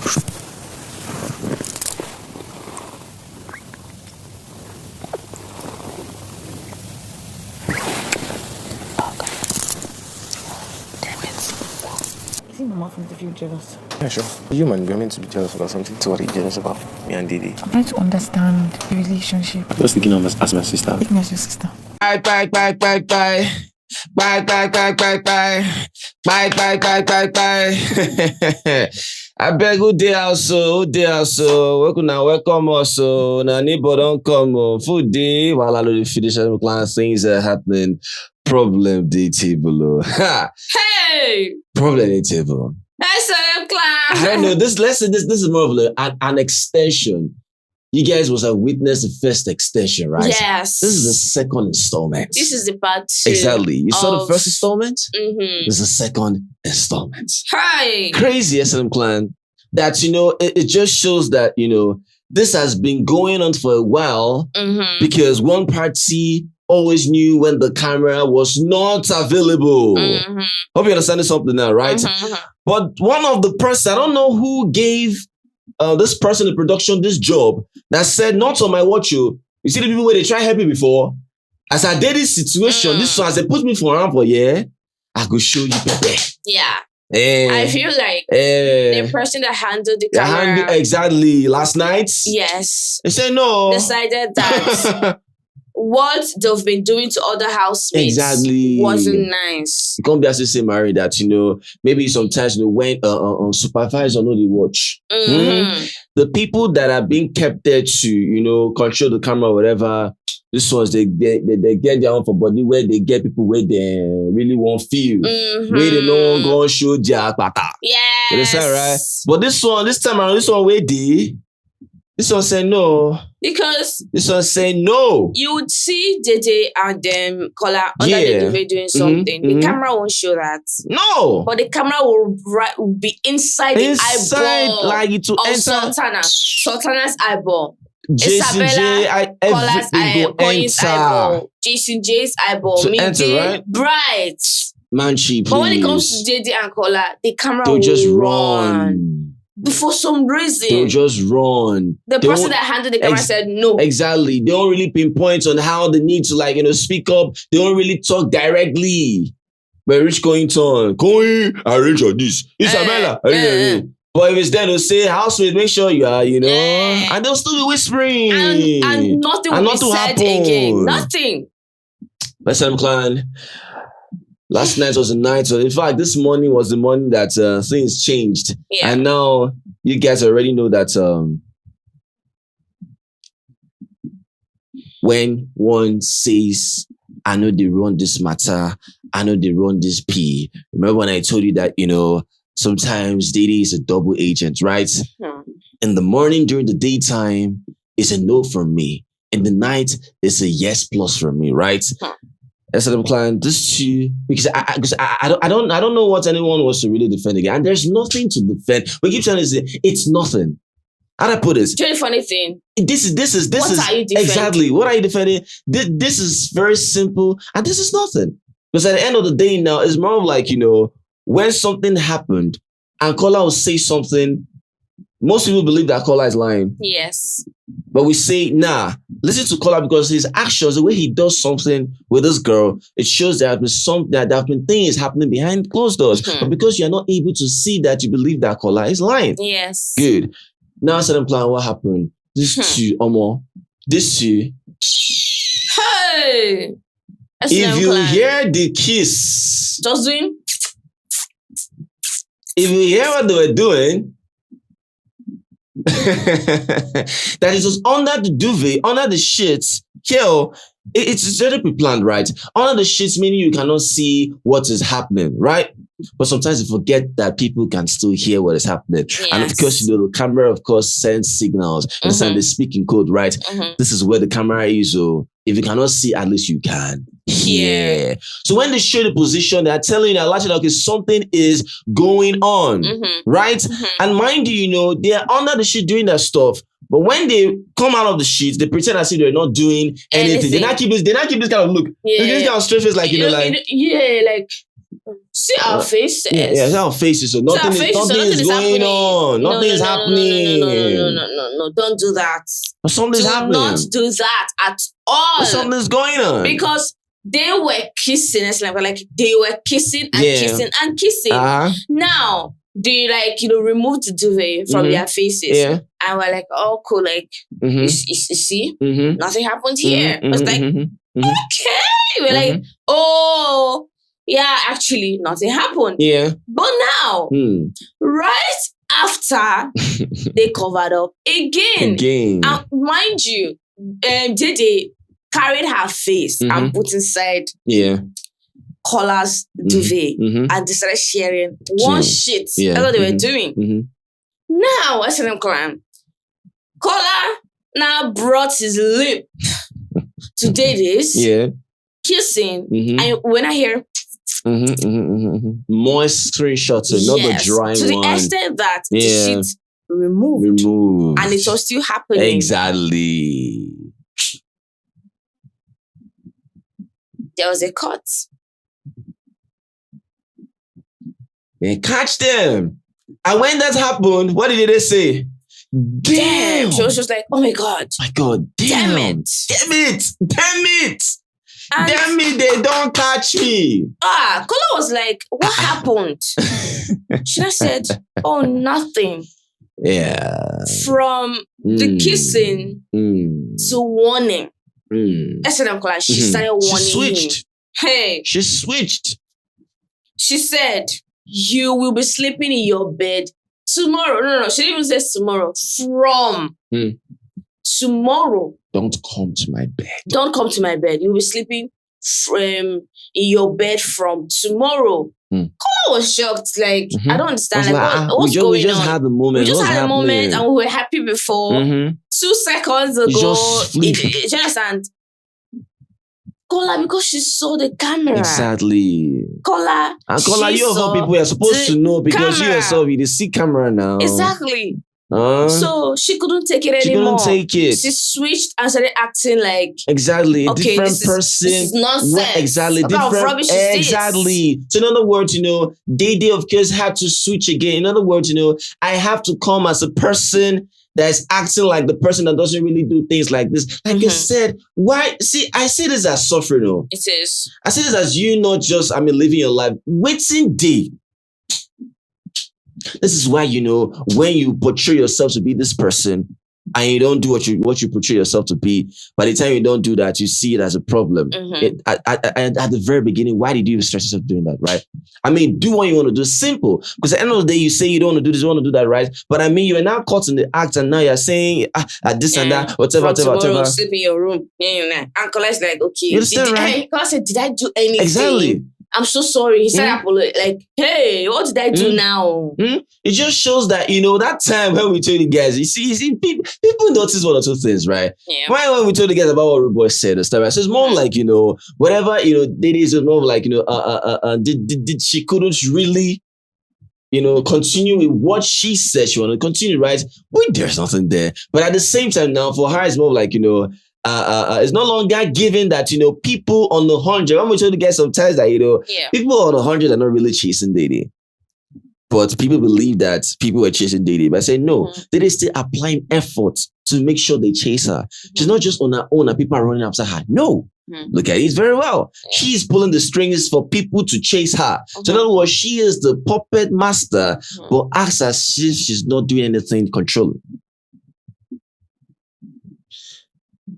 I think Mama from the feel jealous. Yeah, sure. Human, we're meant to be jealous about something to worry jealous about. Me and Dede. I'm trying to understand the relationship. Just thinking of us as my sister. Taking as your sister. Bye. Bye. I beg who dey also. Welcome also. Na neighbor don't come. Food day while I know the finish of class things are happening. Problem day table. Hey! Problem day table. SLM class. I don't know. This is more of an extension. You guys was a witness the first extension, right? Yes. This is the second installment. This is the part 2. Exactly. You saw the first installment? Mm-hmm. This is the second installment. Hi. Crazy SM clan. That, it just shows that, this has been going on for a while because one party always knew when the camera was not available. Hope you understand something now, right? But one of the person, I don't know who gave this person in production this job that said, not on my watch, you see the people where they try help me before? As I did this situation, this one, as they put me for around for a year, I could show you better. Yeah. I feel like the person that handled the camera. Exactly. Last night? Yes. They said no. Decided that what they've been doing to other housemates wasn't nice. You can't be able to say, Mary, that, maybe sometimes when supervisor know the watch. The people that are being kept there to, control the camera or whatever, this ones, they get their own for body where they get people where they really won't feel. Where they don't go show their pata. Yes. You understand, right? But this time around, this one where this one say no. Because this one say no. You would see Dede and Kola under the duvet doing something. The camera won't show that. No. But the camera will be inside the eyeball like it to enter Sultana's eyeball. Jason Isabella, Kola's eyeball, Koyin's eyeball, Jason J's eyeball, to enter, right? Bright. Man, please. But when it comes to Dede and Kola, the camera will just run. For some reason. They'll just run. The person that handled the camera said no. Exactly. They don't really pinpoint on how they need to speak up. They don't really talk directly. But Rich Koyin, arrange for this. Isabella. But if it's there to say, housemate, make sure you are, and they'll still be whispering. And nothing will be said again. Nothing. SM clan. Last night was the night. So in fact, this morning was the morning that things changed. Yeah. And now you guys already know that when one says, I know they run this matter, I know they run this P. Remember when I told you that, sometimes Dede is a double agent, right? In the morning, during the daytime, it's a no from me. In the night, it's a yes plus from me, right? SM clan, this too, because I don't know what anyone wants to really defend again. And there's nothing to defend. We keep trying to say it's nothing. How do I put this? It's really funny thing. This is what are you defending? Exactly. What are you defending? This is very simple, and this is nothing. Because at the end of the day now, it's more of like, when something happened and Kola will say something, most people believe that Kola is lying. Yes. But we say, nah, listen to Kola because his actions, the way he does something with this girl, it shows there have been things happening behind closed doors. But because you're not able to see that, you believe that Kola is lying. Yes. Good. Now, certain plan, what happened? This two. Hey! If you hear the kiss, just doing. If you hear what they were doing, that it was under the duvet, under the sheets. It's already pre-planned, right? Under the sheets, meaning you cannot see what is happening, right? But sometimes you forget that people can still hear what is happening. Yes. And of course, the camera, of course, sends signals. Understand the speaking code, right? This is where the camera is. So if you cannot see, at least you can hear. So when they show the position, they're telling you that okay, something is going on, right? And mind you, they are under the sheet doing that stuff. But when they come out of the sheets, they pretend as if they're not doing anything. They not keep this kind of look. This kind of straight face, like, like. Yeah, like See our faces. Yeah, see our faces. So nothing is going on. Nothing is happening. No, don't do that. But something's happening. Do not do that at all. But something's going on. Because they were kissing. It's like they were kissing and kissing and kissing. Now they remove the duvet from their faces. Yeah. And we're like, oh cool, you see, nothing happened here. I was like, okay. We're like, oh yeah, actually nothing happened. Yeah. But now, right after they covered up again. And mind you, Dede carried her face and put inside Kola's duvet and they started sharing one shit. That's what they were doing. Now, what's the name? Kola now brought his lip to Dede's, kissing, and when I hear moist screenshots, not the dry one. To the extent that the shit removed, and it was still happening. Exactly. There was a cut. They catch them. And when that happened, what did they say? Damn. She was just like, oh my God. My God. Damn it. Damn it. Damn it. And damn it, they don't catch me. Kola was like, what happened? She just said, oh, nothing. Yeah. From the kissing to warning. I said, Kola, she started warning. She switched. Hey. She switched. She said, you will be sleeping in your bed tomorrow. No. She didn't even say tomorrow. From tomorrow. Don't come to my bed. Don't come to my bed. You'll be sleeping in your bed from tomorrow. Kola was shocked. Like, I don't understand. What's going on? We just had the moment. We just had a moment and we were happy before. 2 seconds ago. Do you understand? Kola, because she saw the camera. Exactly. Kola. And Kola, you of all people are supposed to know because you yourself, you see camera now. Exactly. So she couldn't take it anymore. She couldn't take it. She switched and started acting like exactly a different person. This is nonsense. Exactly. What kind of rubbish is exactly. This? So in other words, Dede of course had to switch again. In other words, I have to come as a person that is acting like the person that doesn't really do things like this. Like I said, why? See, I see this as suffering. It is. I see this as you not just, living your life. Waiting day. This is why, when you portray yourself to be this person and you don't do what you portray yourself to be, by the time you don't do that, you see it as a problem. At the very beginning, why did you stress yourself doing that, right? Do what you want to do. Simple. Because at the end of the day, you say you don't want to do this, you want to do that, right? But you are now caught in the act and now you're saying this and that, whatever. Sleep in your room. And Kola's like, okay. You understand, right? Kola said, did I do anything? Exactly. I'm so sorry. He said, like, hey, what did I do now? It just shows that, that time when we told you guys, you see people notice one or two things, right? Yeah. When we told you guys about what Rude Boy said and stuff, right? So it's more like, whatever, Dede is more like, did she couldn't really, continue with what she said she wanted to continue, right? Well, there's nothing there. But at the same time now, for her, it's more like, it's no longer given that, people on the 100, when we try to get sometimes that, people on the 100 are not really chasing Dede. But people believe that people were chasing Dede. But I say, no, Dede is still applying effort to make sure they chase her. She's not just on her own and people are running after her. No. Look at it very well. She's pulling the strings for people to chase her. So in other words, she is the puppet master, but acts as if she's not doing anything controlling.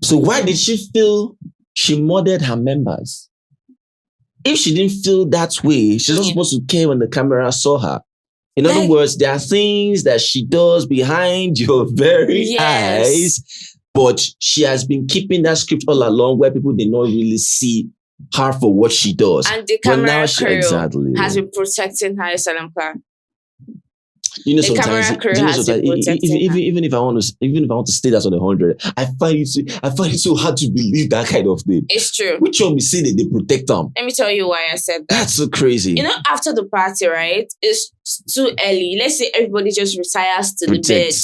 So why did she feel she murdered her members? If she didn't feel that way, she's not supposed to care when the camera saw her. In other words, there are things that she does behind your very eyes, but she has been keeping that script all along where people did not really see her for what she does. And the camera crew has been protecting her, sometimes even if I want to stay that on 100, I find it so hard to believe that kind of thing. It's true. Which one we say that they protect them? Let me tell you why I said that. That's so crazy. After the party, right? It's too early. Let's say everybody just retires to the bed.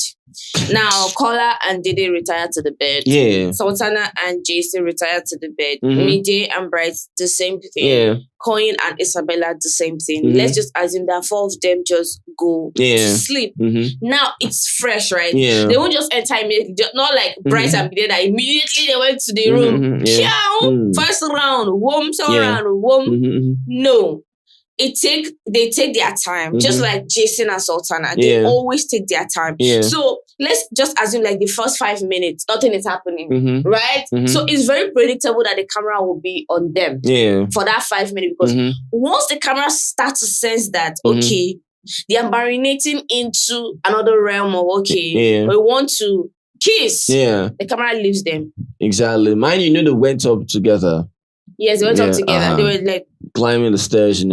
Now, Kola and Dede retired to the bed. Yeah. Sultana and Jason retired to the bed. Mm-hmm. Mide and Bright, the same thing. Yeah. Koyin and Isabella, the same thing. Mm-hmm. Let's just assume that 4 of them just go to sleep. Mm-hmm. Now it's fresh, right? Yeah. They won't just enter immediately. Not like Bright and Mide that immediately they went to the room. First round, warm, second round, warm. No. They take their time, just like Jason and Sultana. They always take their time. So let's just assume like the first 5 minutes, nothing is happening, right? So it's very predictable that the camera will be on them for that 5 minutes, because once the camera starts to sense that, okay, they are marinating into another realm of, okay, we want to kiss, the camera leaves them. Exactly. Mind you, they went up together. Yes, they went up together. They were like climbing the stairs,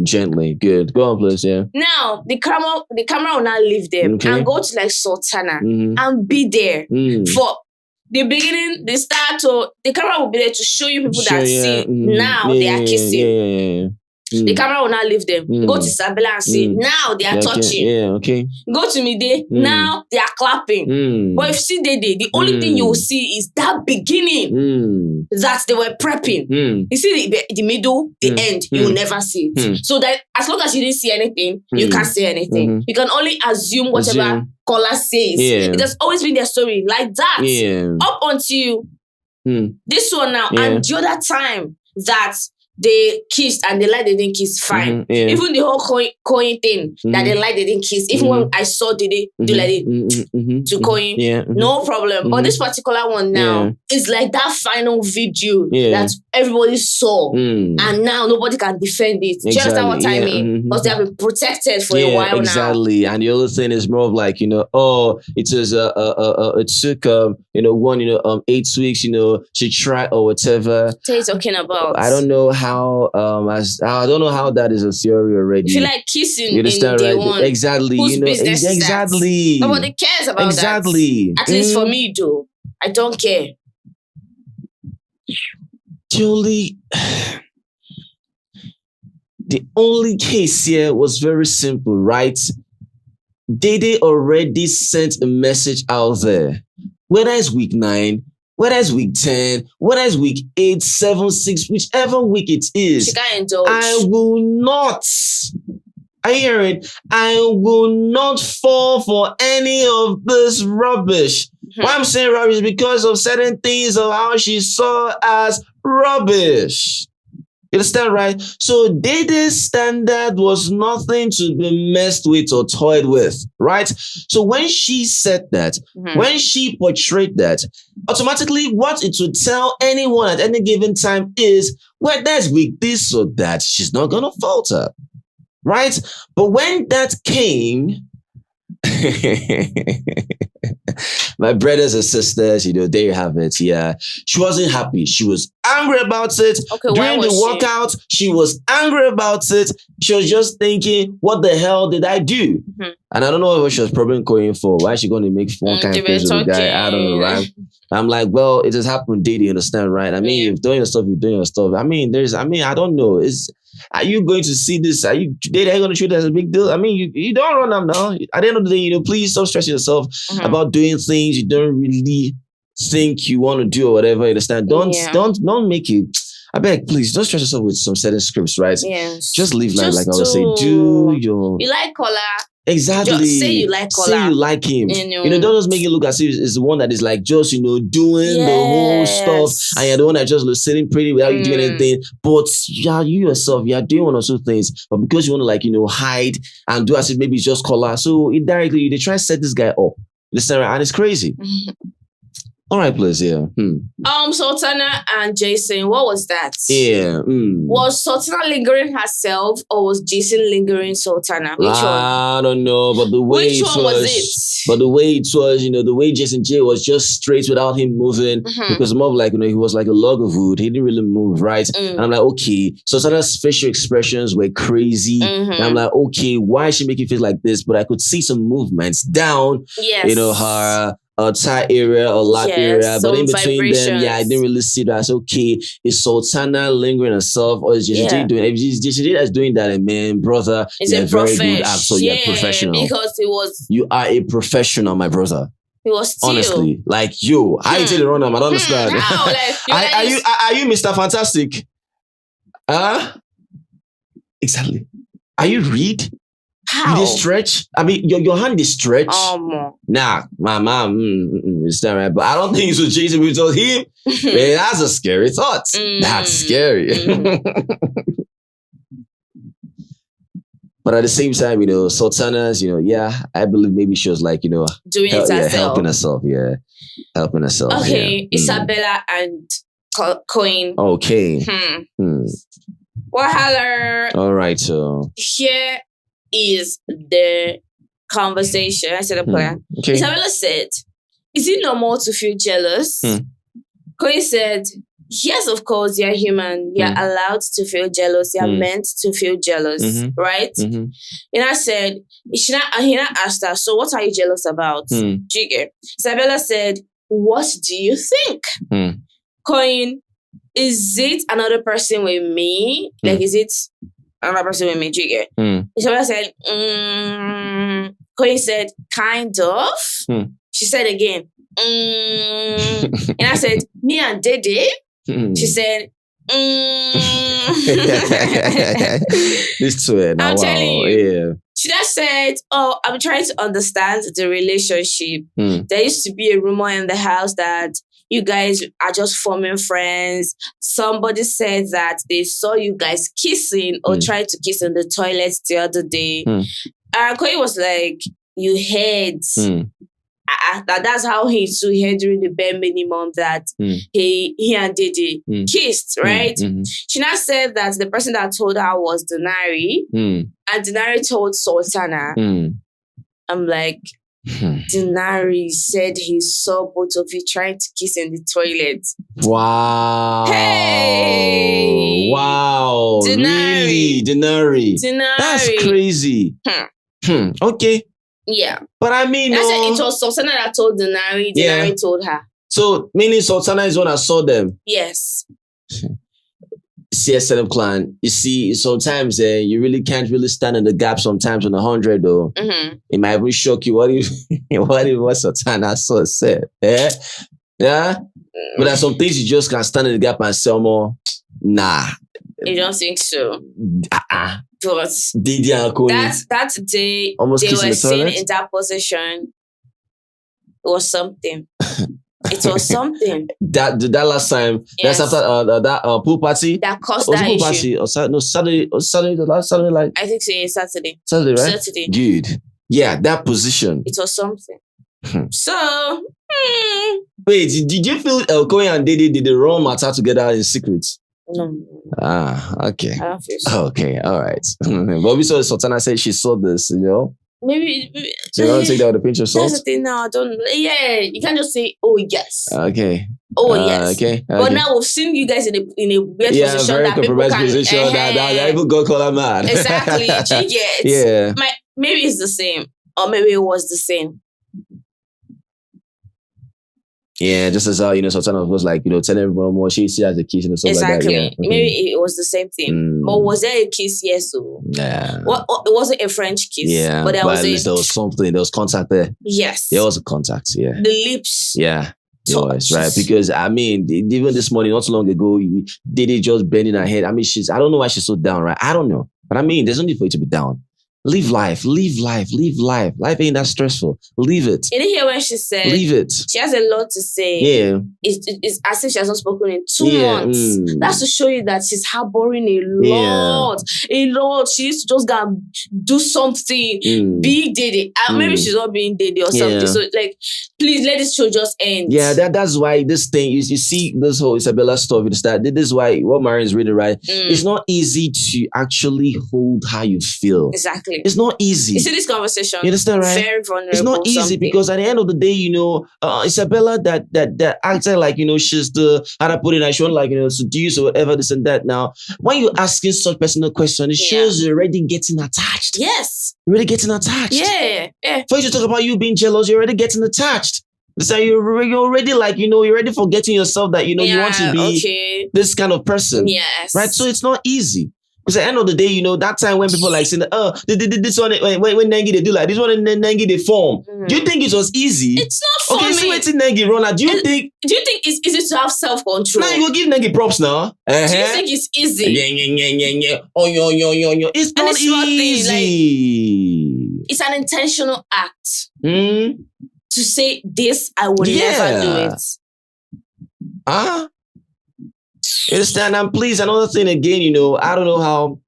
gently. Good. Go on, please. Yeah. Now the camera will now leave them and go to like Sultana and be there for the beginning, the start. So the camera will be there to show you people that see now they are kissing. The camera will now leave them. Go to Isabella and see now they are touching. Go to Mide, now they are clapping. But if you see Dede, the only thing you will see is that beginning that they were prepping. You see the middle, the end, you will never see it. So that as long as you didn't see anything, you can't say anything. You can only assume whatever Kola says. It has always been their story like that. Up until this one now, and the other time that they kissed and they lied they didn't kiss, fine. Even the whole Koyin thing that they lied they didn't kiss. Even when I saw Dede do like it to Koyin, no problem. But this particular one now is like that final video that everybody saw, and now nobody can defend it. Do you understand what I mean? Because they have been protected for a while now. Exactly. And the other thing is more of like, it was it took 8 weeks, she tried or whatever. What are you talking about? I don't know how I don't know how that is a theory already. If you like kissing you understand, in day right? one, Exactly. whose business is that? Nobody cares about that. At least for me, though. I don't care. The only case here was very simple, right? Dede already sent a message out there. Whether it's week 9, whether it's week 10, whether it's week 8, 7, 6, whichever week it is, she can't indulge. I will not. I hear it. I will not fall for any of this rubbish. Why I'm saying rubbish is because of certain things of how she saw as rubbish. You understand, right? So Dede's standard was nothing to be messed with or toyed with, right? So when she said that, when she portrayed that, automatically what it would tell anyone at any given time is, well, that's weak this or that, she's not going to falter, right? But when that came, my brothers and sisters, there you have it. Yeah, she wasn't happy. She was angry about it. Okay, during the workout, she was angry about it. She was just thinking, "What the hell did I do?" And I don't know what she was probably going for. Why is she going to make one kind of face with the guy? I don't know, right? I'm like, well, it has happened, Dede. You understand, right? I mean, you're doing your stuff, you're doing your stuff. I mean, I don't know. Are you going to see this? Are you going to treat it as a big deal? I mean, you don't run them now. At the end of the day, please stop stressing yourself about doing things you don't really think you want to do or whatever. You understand? Don't make it. I beg, please, don't stress yourself with some certain scripts, right? Yes. Just live life like I would say. Do your... You like Kola? Exactly. Just say you like Kola. Say you like him. Don't just make it look as if it's the one that is like just, doing the whole stuff. And you're the one that just sitting pretty without you doing anything. But you yourself, you're doing one or two things. But because you want to hide and do as if maybe it's just Kola. So indirectly, they try to set this guy up. And it's crazy. All right, please, Sultana and Jason, what was that? Yeah. Was Sultana lingering herself or was Jason lingering Sultana? Which one? I don't know, but the way Which one was it? But the way it was, the way Jason J was just straight without him moving, because more of like, he was like a log of wood. He didn't really move, right? And I'm like, okay. Sultana's facial expressions were crazy. And I'm like, okay, why is she making it feel like this? But I could see some movements down, yes. Her Thai area or Lat area, but in between them, I didn't really see that. It's okay. Is Sultana lingering herself, or is Jade doing? If Jade is doing that, man, brother, you're a very good actor. You're professional. Because it was. You are a professional, my brother. It was still. Honestly, like you. How you tell the run? I don't understand. How? Are you Mr. Fantastic? Exactly. Are you Reed? How? You stretch? I mean, your hand is stretch. Nah, my mom, it's not right. But I don't think it's what Jason we told him. Man, that's a scary thought. That's scary. But at the same time, Sultana's, I believe maybe she was like, doing it herself. Helping herself. Yeah, helping herself. Okay, Isabella and Koyin. Okay. Well, hello. All right. So here is the conversation. I said a plan. Okay. Isabella said, "Is it normal to feel jealous?" Koyin said, "Yes, of course, you're human. You're allowed to feel jealous. You're meant to feel jealous, right?" And I said, he not asked her, "So what are you jealous about?" Isabella said, "What do you think?" Koyin, is it another person with me? Like, is it another person with me? Isabella said, Koyin said, kind of. She said again, and I said, me and Dede. She said, This two, I'm telling you. Yeah. She just said, I'm trying to understand the relationship. There used to be a rumor in the house that you guys are just forming friends. Somebody said that they saw you guys kissing or tried to kiss in the toilet the other day. Koyi was like, you heard. That's how he heard during the bare minimum that he and Dede kissed, right? She now said that the person that told her was Denari, and Denari told Sultana. I'm like, Denari said he saw both of you trying to kiss in the toilet. Wow. Hey. Wow. Denari. Really? Denari. That's crazy. Okay. Yeah. But I mean, I said it was Sultana that told Denari. Denari told her. So, meaning Sultana is the one that saw them? Yes. CS setup clan. You see, sometimes you really can't really stand in the gap sometimes on 100 though. It might even shock you. What Sultana said? Yeah? Yeah? But there's some things you just can't stand in the gap and say more. Nah. You don't think so? But Dede and Kola. That day almost they were seen toilet? in that position. It was something. It was something. That last time. Yes. That's after that pool party. That caused that pool issue. Party? Or Saturday. The last Saturday, like. I think so. Yeah, Saturday. Saturday, right? Saturday. Good. Yeah, that position. It was something. So. Wait, did you feel Koyin and Dede did the wrong matter together in secret? No. Okay. I don't feel so. Okay, all right. But we saw Sultana said she saw this, Maybe. So you want to take that with a pinch of salt? That's the thing now. You can't just say, oh, yes. Okay. Oh, yes. Okay. But now we've seen you guys in a weird position. Very compromised position. That even God call her mad. Exactly. Yeah. Maybe it's the same. Or maybe it was the same. Yeah, just as how, Sultana was like, telling everyone more, she has a kiss and stuff like that. Exactly. Maybe it was the same thing. But was there a kiss? Yes. Yeah. It wasn't a French kiss. Yeah. But at least there was something. There was contact there. Yes. There was a contact, yeah. The lips. Yeah. Yes, right. Because, I mean, even this morning, not so long ago, Dede just bending her head. I mean, I don't know why she's so down, right? I don't know. But I mean, there's no need for you to be down. Live life. Life ain't that stressful. Leave it. You didn't hear when she said, leave it. She has a lot to say. Yeah. It's as if she has not spoken in 2 months. That's to show you that she's harboring a lot. A lot. She used to just go and do something. Be Dede. Maybe she's not being Dede or something. So, please let this show just end. Yeah, that's why this thing, you see this whole Isabella stuff, this is why what Marion is reading, right? It's not easy to actually hold how you feel. Exactly. It's not easy. You see this conversation? You understand, right? Very vulnerable. It's not easy because at the end of the day, Isabella that acted like, she's the, how to put it, she won't like, seduce or whatever, this and that. Now, when you're asking such personal questions, it shows you're already getting attached. Yes. You're already getting attached. Yeah. For you to talk about you being jealous, you're already getting attached. So you're already like, you're already forgetting yourself that, you want to be this kind of person. Yes. Right? So it's not easy. Because at the end of the day, that time when people like saying, this one, when Nengi they do like this one, and then Nengi they form. Do you think it was easy? It's not for me. Okay, so waiting Nengi run. Do you think it's easy to have self-control? Now you go give Nengi props now. Do you think it's easy? Yeah. It's not easy. It's an intentional act. To say this, I would never do it. You understand? And please, another thing again, I don't know how,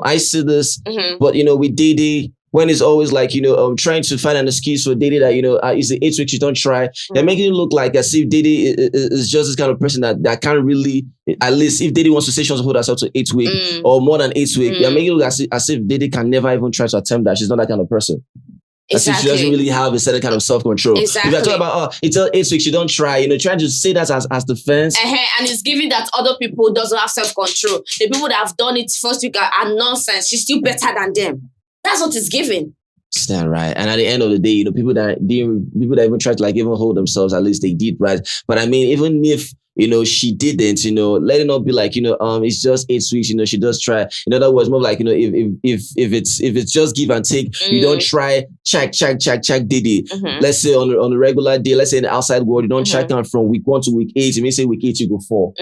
I see this, but, with Dede, when it's always like, trying to find an excuse for Dede that, it's the 8 weeks you don't try, they're making it look like as if Dede is just this kind of person that can't really, at least if Dede wants to say she wants to hold herself to 8 weeks or more than 8 weeks, they're making it look as if Dede can never even try to attempt that. She's not that kind of person. Exactly. She doesn't really have a certain kind of self-control. Exactly. If you're talking about, it's 8 weeks, you don't try, trying to say that as defense. And it's giving that other people doesn't have self-control. The people that have done it first week are nonsense. She's still better than them. That's what it's giving. Stand right. And at the end of the day, people that even try to like even hold themselves, at least they did, right? But I mean, even if she didn't, let it not be like, it's just 8 weeks, she does try. In other words, more like, if it's just give and take, you don't try, check Dede. Let's say on a regular day, let's say in the outside world, you don't check out from week 1 to week 8. You may say week 8, you go 4.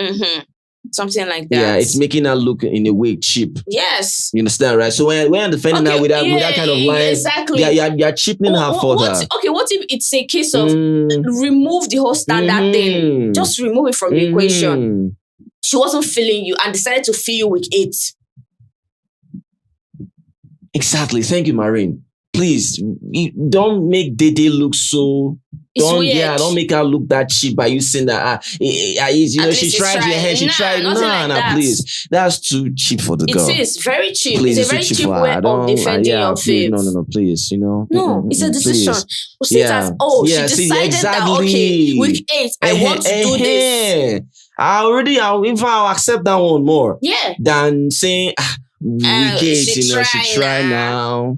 Something like that. Yeah, it's making her look in a way cheap. Yes. You understand, right? So when I'm defending her with that kind of line, exactly. you're cheapening her further. Okay, what if it's a case of remove the whole standard thing? Just remove it from the equation. She wasn't feeling you and decided to feel you week 8. Exactly. Thank you, Marine. Please, don't make Dede look so... Don't make her look that cheap by you saying that, she tried your hair, she tried. Nah, please. That's too cheap for the girl. It is very cheap. Please, it's a very cheap way of defending your faith. No, please, No, it's a decision. We'll see it as, she decided that, okay, week 8, I want to do this. I'll accept that one more. Yeah. Than saying, week 8, she try now.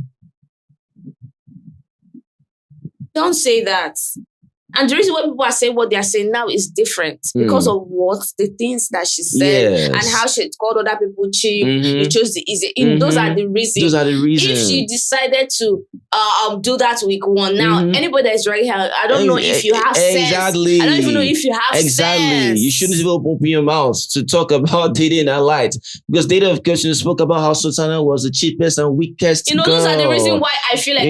Don't say that. And the reason why people are saying what they are saying now is different because of the things that she said and how she called other people cheap. You chose the easy. Those are the reasons. If she decided to do that week 1, now anybody that is right here, I don't know if you have sense. I don't even know if you have sense. You shouldn't even open your mouth to talk about Dede in that light, because Dede, of course, spoke about how Sultana was the cheapest and weakest girl. Those are the reasons why I feel like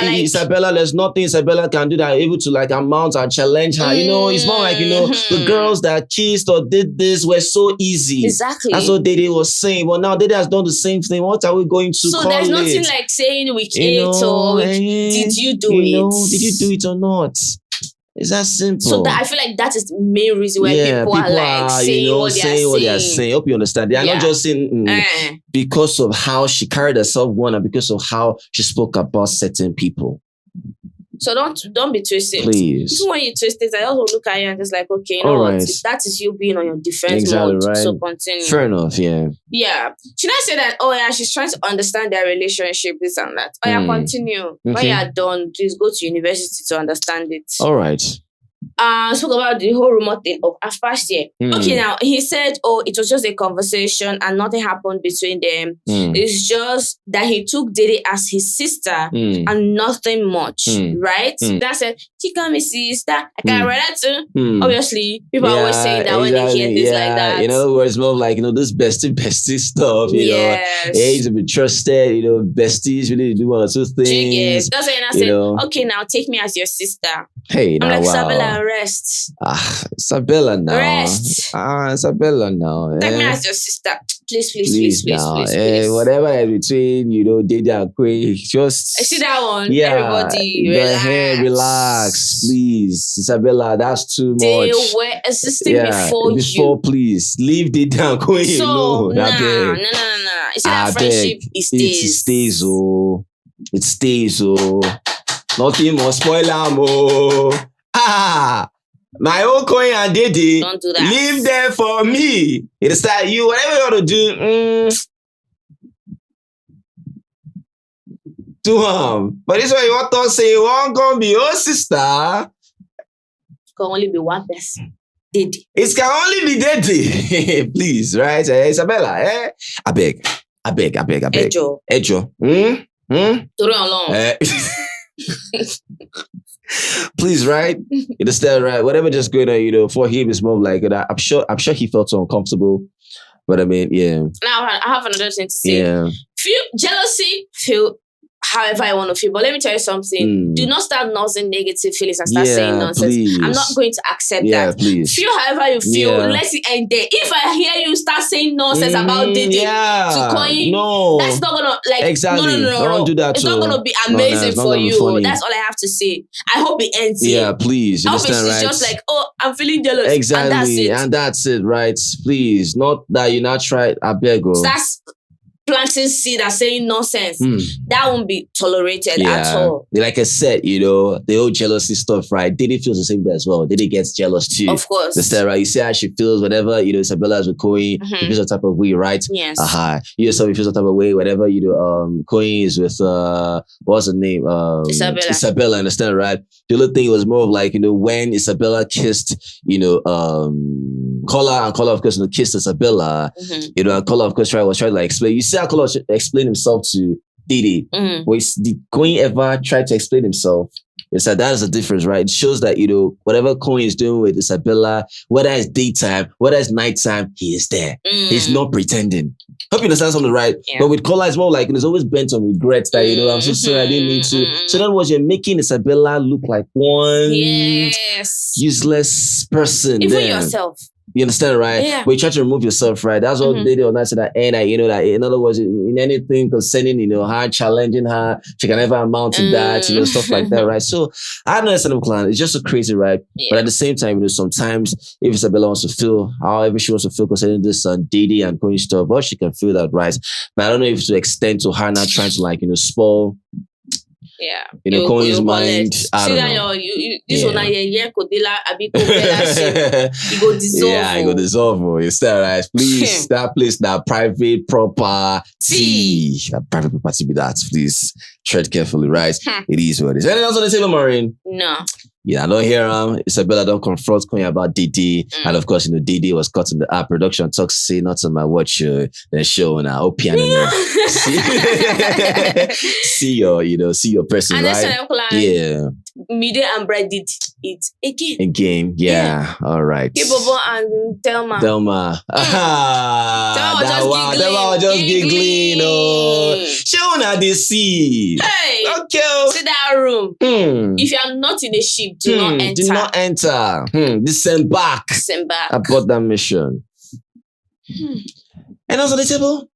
Isabella, there's nothing Isabella can do that able to like amount and challenge her. It's more like, the girls that kissed or did this were so easy. Exactly. That's what Dede was saying. But now Dede has done the same thing. What are we going to call it? So there's nothing like saying week 8 or did you do it? Did you do it or not? It's that simple. So that I feel like that is the main reason why people are like saying what they are saying. Hope you understand. They are not just saying because of how she carried herself and because of how she spoke about certain people. So don't be twisted. Please. Even when you twist it, I also look at you and just like, okay, what? If that is you being on your defense mode, right. So continue. Fair enough, yeah. Yeah. Should I say that, she's trying to understand their relationship, this and that? Continue. Okay. When you're done, please go to university to understand it. All right. Spoke about the whole rumor thing of first year. Okay, now he said, it was just a conversation and nothing happened between them. It's just that he took Dede as his sister and nothing much, right? That said, she can be sister. I can read that too. Obviously, people are always saying that when they hear things like that. In other words, more like, this bestie stuff, you know. Yeah, to be trusted, besties really do one or two things. That's why I said, okay, now take me as your sister. Hey, now, I'm like, wow. Isabella, rest. Isabella now. Rest. Isabella now. Take me as your sister. Please. Whatever is between, Dede and Quay, just... I see that one. Yeah. Everybody, relax. Relax, please. Isabella, that's too much. They were assisting before you. Before, please. Leave Dede and Quay alone. No. You see that friendship, it stays. It stays, Nothing more spoil am. My own Koyin and Dede. Don't do that. Leave them for me. It's that you, whatever you want to do. But this way you want to say you won't gonna be your sister. Can only be one person. Dede. It can only be Dede. Please, right? Isabella, I beg. Ejo. Please, right? You understand, right? Whatever just going on, for him is more like I'm sure he felt so uncomfortable. But I mean, yeah. Now I have another thing to say. Yeah. Feel jealousy, feel however I want to feel. But let me tell you something. Do not start nursing negative feelings and start saying nonsense. Please. I'm not going to accept that. Please. Feel however you feel. Let it end there. If I hear you start saying nonsense about Dede to Koyin, that's not gonna exactly. No. Don't do that. It's not gonna be amazing for you. That's all I have to say. I hope it ends here. Yeah, please. I hope it's right? just like, oh, I'm feeling jealous. Exactly. And that's it, right? Please. Not that you not try. I beg you. That's planting seed and saying nonsense. That won't be tolerated at all. Like I said, the whole jealousy stuff, right? Dede feels the same way as well. Dede gets jealous too. Of course. Right? You see how she feels whenever, Isabella is with Koyin. She feels a type of way, right? Yes. You yourself, you feel a type of way whenever, Koyin is with, what's her name? Isabella, understand, right? The other thing was more of like, when Isabella kissed, Kola, and Kola, of course, kissed Isabella, and Kola, of course, was trying to explain. You see how Kola explained himself to Dede. Did Koyin ever try to explain himself? It's like that is the difference, right? It shows that, whatever Koyin is doing with Isabella, whether it's daytime, whether it's nighttime, he is there. He's not pretending. Hope you understand something, right? Yeah. But with Kola, it's more like there's always bent on regrets that, I'm so sorry, I didn't mean to. So in other words, you're making Isabella look like one useless person. Even yourself. You understand, right? Yeah. But you try to remove yourself, right? That's what they did on that side. And that in other words, in anything concerning, her, challenging her, she can never amount to that, stuff like that, right? So I don't understand the plan. It's just so crazy, right? Yeah. But at the same time, sometimes if Isabella wants to feel however she wants to feel concerning this Dede and Koyin stuff, well, she can feel that, right? But I don't know if to extend to her not trying to spoil. Yeah. Koyin's mind. I don't know. This one, you go dissolve. Yeah, you go dissolve. You stay right. Please, that place, that private property. That private property be that. Please tread carefully, right? It is what it is. Anything else on the table, Maureen? No. Yeah, I don't hear Isabella don't confront Koyin about Dede. And of course, Dede was caught in the app production talks, say not on my watch the show and I piano. see your person, and right? Yeah. Mide and Brad did it again. Again, yeah. All right. Kibobo and Thelma. Thelma was just giggling. Show na the sea. Hey, okay. See that room. If you are not in the ship, do not enter. Do not enter. Disembark. I bought that mission. And also the table.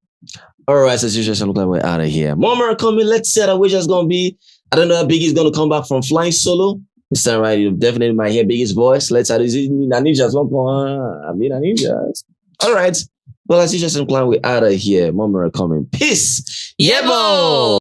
All right, so situation look like we're out of here. More coming. Let's see how the wager's gonna be. I don't know how Biggie's gonna come back from flying solo. This time, right? You definitely might hear Biggie's voice. Let's see. Ninjas won't go on. Ninjas. All right. Well, as usual, we're out of here. More coming. Peace. Yebo.